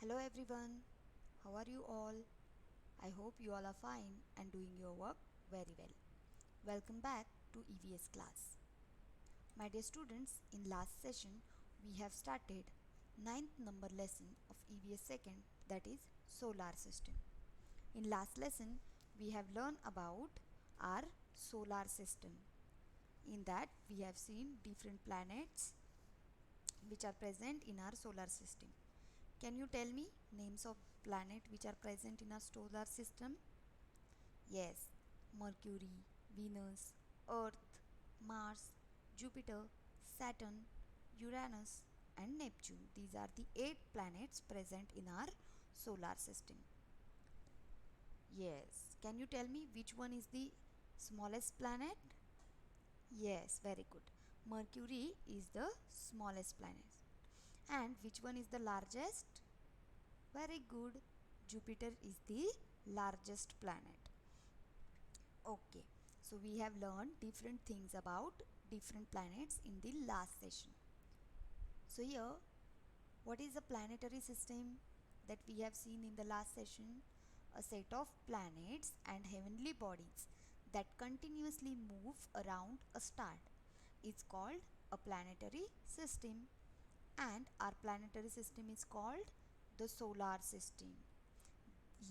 Hello everyone, how are you all? I hope you all are fine and doing your work very well. Welcome back to EVS class. My dear students, in last session we have started ninth number lesson of EVS second, that is solar system. In last lesson we have learned about our solar system. In that we have seen different planets which are present in our solar system. Can you tell me names of planets which are present in our solar system? Yes, Mercury, Venus, Earth, Mars, Jupiter, Saturn, Uranus and Neptune. These are the 8 planets present in our solar system. Yes, can you tell me which one is the smallest planet? Yes, very good. Mercury is the smallest planet. And which one is the largest? Very good. Jupiter is the largest planet. Okay, so we have learned different things about different planets in the last session. So here, what is a planetary system that we have seen in the last session? A set of planets and heavenly bodies that continuously move around a star is called a planetary system, and our planetary system is called the solar system.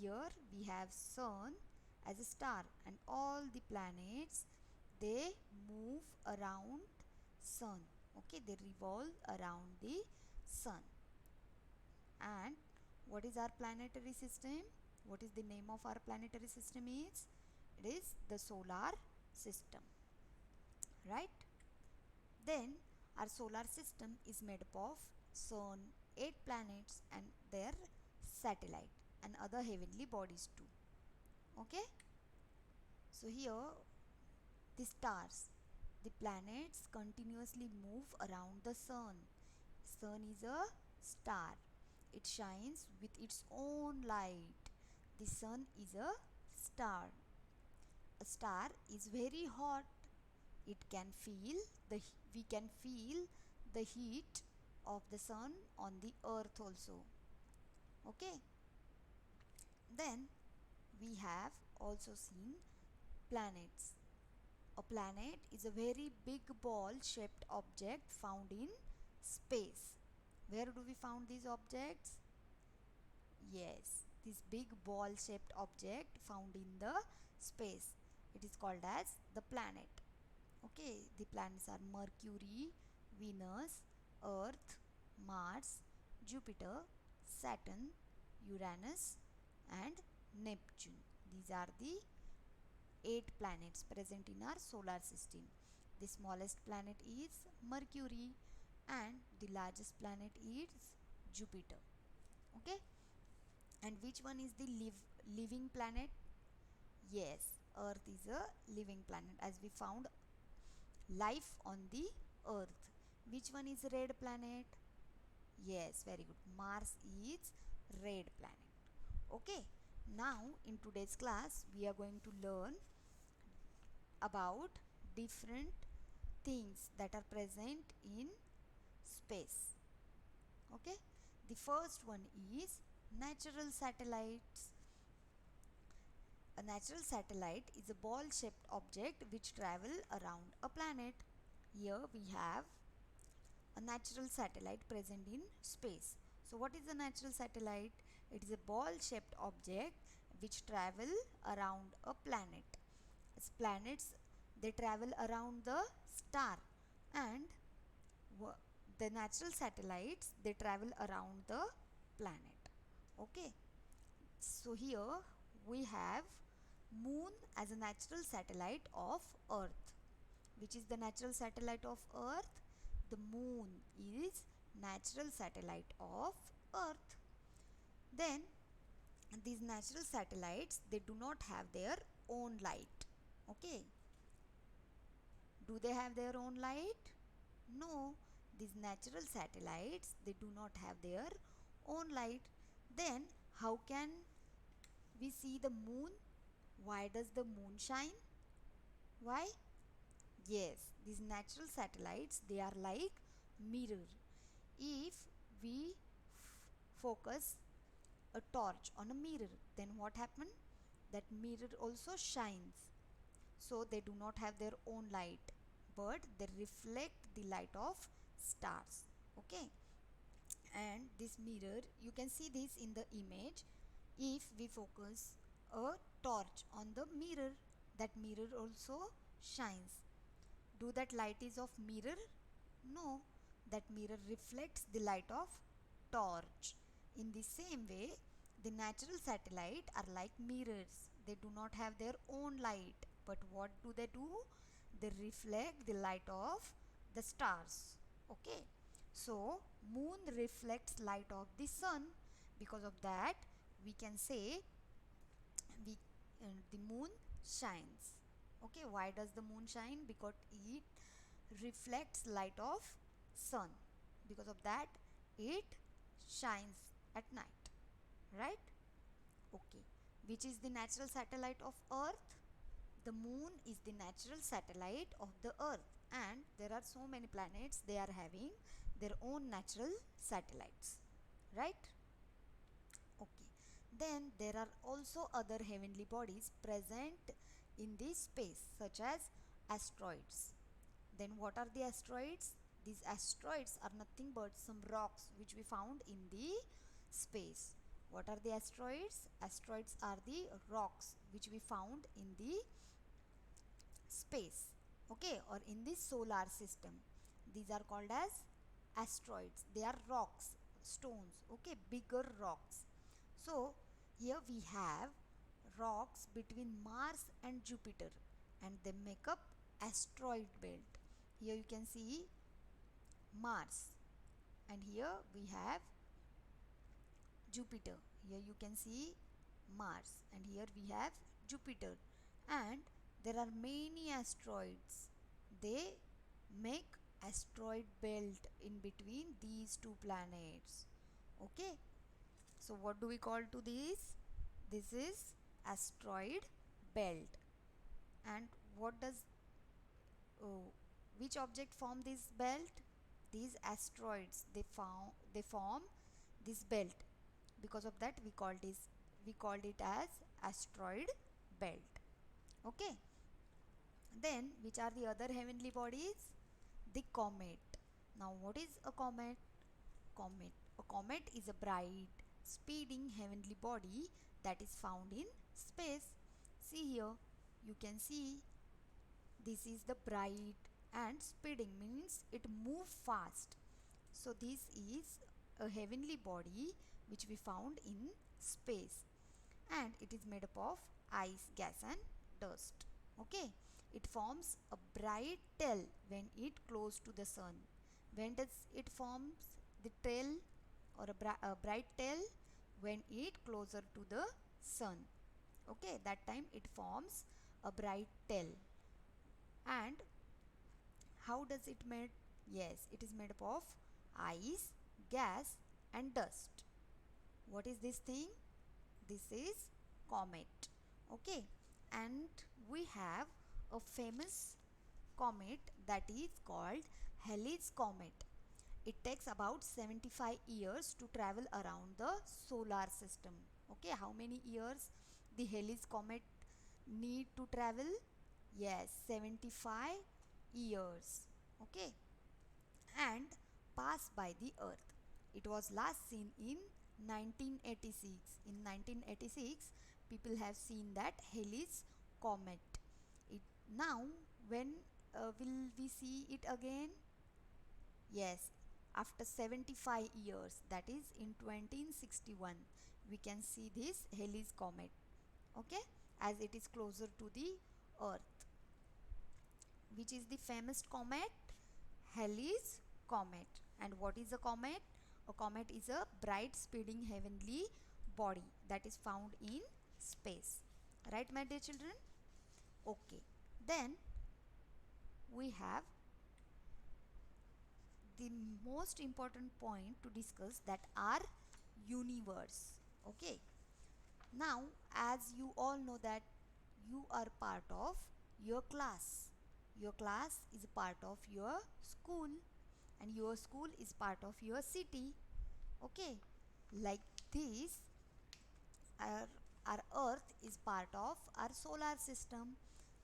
Here we have Sun as a star and all the planets, they move around Sun. Okay, they revolve around the Sun. And what is our planetary system? What is the name of our planetary system is? It is the solar system. Right? Then our solar system is made up of Sun, 8 planets and their satellite and other heavenly bodies too. Okay, so here the stars, the planets continuously move around the sun. Sun is a star, it shines with its own light. The sun is a star. A star is very hot. It can feel we can feel the heat of the sun on the earth also. Okay, then we have also seen planets. A planet is a very big ball shaped object found in space. Where do we found these objects? Yes, this big ball shaped object found in the space. It is called as the planet. Okay, the planets are Mercury, Venus, Earth, Mars, Jupiter, Saturn, Uranus and Neptune. These are the 8 planets present in our solar system. The smallest planet is Mercury and the largest planet is Jupiter. Okay, and which one is the living planet? Yes, Earth is a living planet as we found life on the Earth. Which one is red planet? Yes, very good. Mars is red planet. Okay, now in today's class we are going to learn about different things that are present in space. Okay, the first one is natural satellites. A natural satellite is a ball shaped object which travel around a planet. Here we have a natural satellite present in space. So what is a natural satellite? It is a ball shaped object which travel around a planet. As planets, they travel around the star, and the natural satellites, they travel around the planet. Okay, so here we have moon as a natural satellite of earth. Which is the natural satellite of earth? The moon is natural satellite of earth. Then these natural satellites, they do not have their own light. Okay, do they have their own light? No, these natural satellites, they do not have their own light. Then how can we see the moon? Why does the moon shine? Why? Yes, these natural satellites, they are like mirror. If we focus a torch on a mirror, then what happened? That mirror also shines. So they do not have their own light, but they reflect the light of stars. Okay, and this mirror, you can see this in the image. If we focus a torch on the mirror, that mirror also shines. Do that light is of mirror? No, that mirror reflects the light of torch. In the same way, the natural satellite are like mirrors. They do not have their own light, but what do? They reflect the light of the stars. Okay, so moon reflects light of the sun. Because of that, we can say we the moon shines. Okay, why does the moon shine? Because it reflects light of sun. Because of that, it shines at night, right? Okay, which is the natural satellite of earth? The moon is the natural satellite of the earth, and there are so many planets, they are having their own natural satellites, right? Okay, then there are also other heavenly bodies present in this space, such as asteroids. Then what are the asteroids? These asteroids are nothing but some rocks which we found in the space. What are the asteroids? Asteroids are the rocks which we found in the space, okay, or in the solar system. These are called as asteroids. They are rocks, stones, okay, bigger rocks. So here we have rocks between Mars and Jupiter, and they make up asteroid belt. Here you can see Mars, and here we have Jupiter. Here you can see Mars, and here we have Jupiter. And there are many asteroids. They make asteroid belt in between these two planets. Okay, so what do we call to this? This is asteroid belt. And what does which object form this belt? These asteroids, they form this belt. Because of that, we called it as asteroid belt. Okay, then which are the other heavenly bodies? The comet. Now what is a comet? A comet is a bright speeding heavenly body that is found in space. See here, you can see this is the bright, and speeding means it move fast. So this is a heavenly body which we found in space, and it is made up of ice, gas and dust. Okay, it forms a bright tail when it close to the sun. When does it forms the tail, or a bright tail? When it closer to the sun. Okay, that time it forms a bright tail. And how does it made? Yes, it is made up of ice, gas and dust. What is this thing? This is comet. Okay, and we have a famous comet that is called Halley's Comet. It takes about 75 years to travel around the solar system. Okay, how many years the Halley's Comet need to travel? Yes, 75 years. Okay, and pass by the earth. It was last seen in 1986. In 1986, people have seen that Halley's Comet. It now, when will we see it again? Yes, after 75 years, that is in 2061, we can see this Halley's Comet. Okay, as it is closer to the earth. Which is the famous comet? Halley's Comet. And what is a comet? A comet is a bright speeding heavenly body that is found in space. Right, my dear children? Okay, then we have the most important point to discuss, that are universe. Okay, now as you all know that you are part of your class. Your class is a part of your school, and your school is part of your city. Okay, like this, our, our Earth is part of our solar system,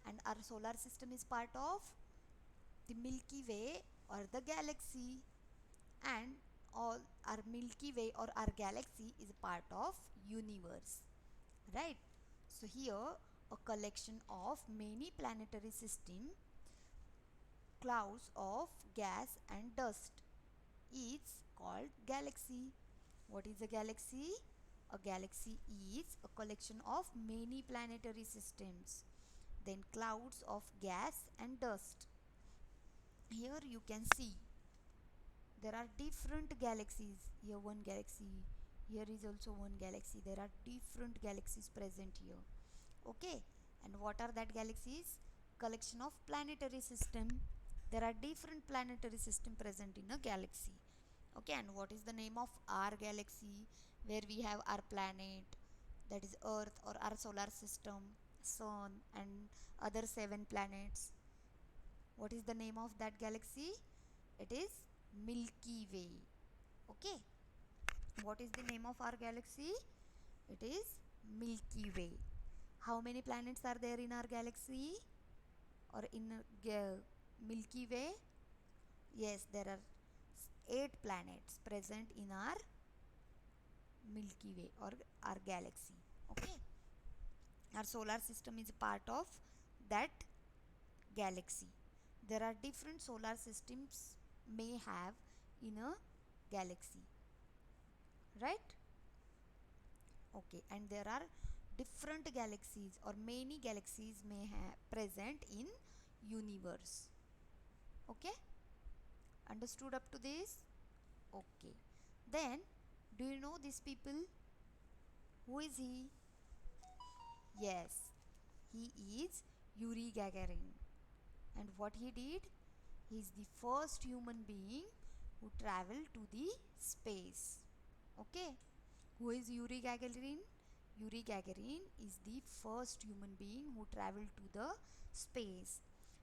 and our solar system is part of the Milky Way or the galaxy, and all our Milky Way or our galaxy is a part of universe, right? So here a collection of many planetary system, clouds of gas and dust, is called galaxy. What is a galaxy? A galaxy is a collection of many planetary systems, then clouds of gas and dust. Here you can see there are different galaxies. Here one galaxy, here is also one galaxy. There are different galaxies present here. Okay, and what are that galaxies? Collection of planetary system. There are different planetary system present in a galaxy. Okay, and what is the name of our galaxy where we have our planet, that is Earth, or our solar system, Sun, and other 7 planets? What is the name of that galaxy? It is Milky Way. Okay, what is the name of our galaxy? It is Milky Way. How many planets are there in our galaxy or in Milky Way? Yes, there are 8 planets present in our Milky Way or our galaxy. Okay, our solar system is part of that galaxy. There are different solar systems may have in a galaxy, right? Okay, and there are different galaxies or many galaxies may have present in universe. Okay, understood up to this? Okay, then do you know these people? Who is he? Yes, he is Yuri Gagarin. And what he did? He is the first human being who traveled to the space. Okay, who is Yuri Gagarin? Yuri Gagarin is the first human being who traveled to the space.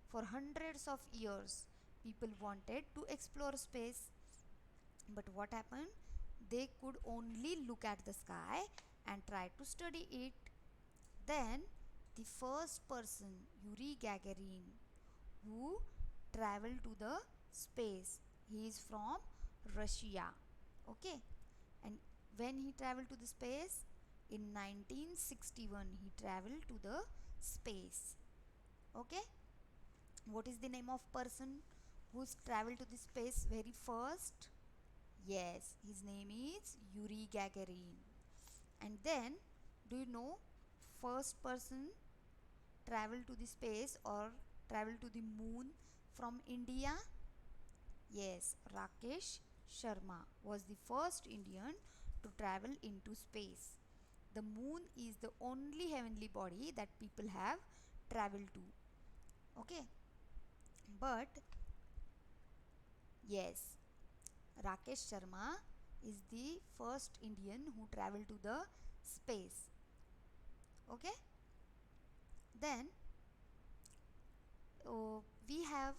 For hundreds of years, people wanted to explore space. But what happened? They could only look at the sky and try to study it. Then, the first person, Yuri Gagarin, who traveled to the space, he is from Russia. Okay, and when he traveled to the space in 1961, he traveled to the space. Okay, what is the name of person who's traveled to the space very first? Yes, his name is Yuri Gagarin. And then, do you know first person travel to the space or travel to the moon from India? Yes, Rakesh Sharma was the first Indian to travel into space. The moon is the only heavenly body that people have traveled to. Okay, but yes, Rakesh Sharma is the first Indian who traveled to the space. Okay, then we have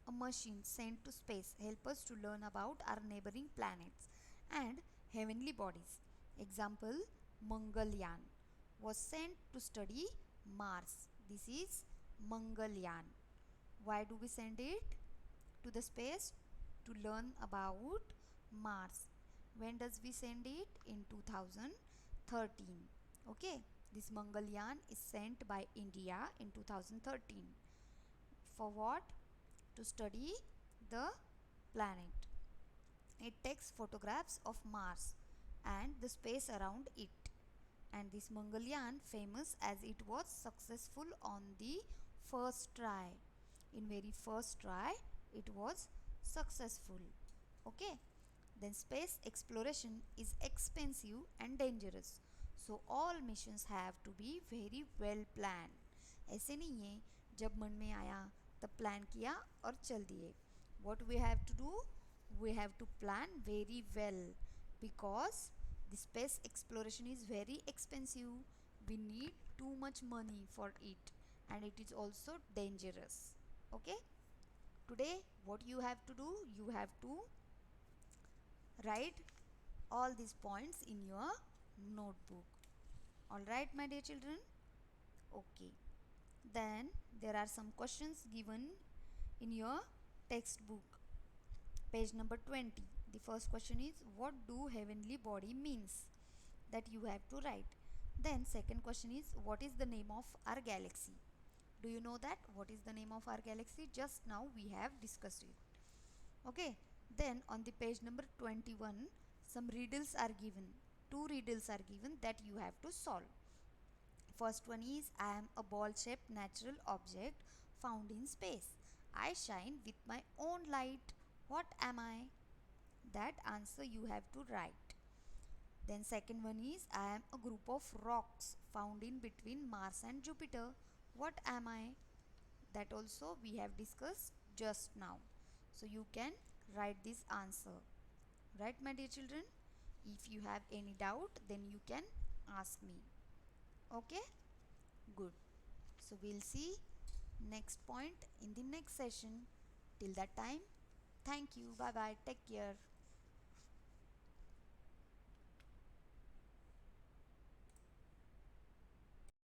a machine sent to space help us to learn about our neighboring planets and heavenly bodies. Example, Mangalyaan was sent to study Mars. This is Mangalyaan. Why do we send it to the space? To learn about Mars. When does we send it? In 2013. Okay, this Mangalyaan is sent by India in 2013. For what? To study the planet. It takes photographs of Mars and the space around it. And this Mangalyaan famous as it was successful on the first try. In very first try it was successful. Okay, then space exploration is expensive and dangerous, so all missions have to be very well planned. ऐसे नहीं है जब मन में आया तब plan किया और चल दिए. What we have to do? We have to plan very well because the space exploration is very expensive. We need too much money for it and it is also dangerous. Okay, today what you have to do? You have to write all these points in your notebook. Alright, my dear children? Okay. Then there are some questions given in your textbook. Page number 20. The first question is, what do heavenly body means? That you have to write. Then second question is, what is the name of our galaxy? Do you know that? What is the name of our galaxy? Just now we have discussed it. Okay. Then on the page number 21, some riddles are given. Two riddles are given that you have to solve. First one is, I am a ball shaped natural object found in space. I shine with my own light. What am I? That answer you have to write. Then second one is, I am a group of rocks found in between Mars and Jupiter. What am I? That also we have discussed just now. So you can write this answer. Right, my dear children? If you have any doubt, then you can ask me. Okay? Good. So we'll see next point in the next session. Till that time, thank you. Bye bye. Take care.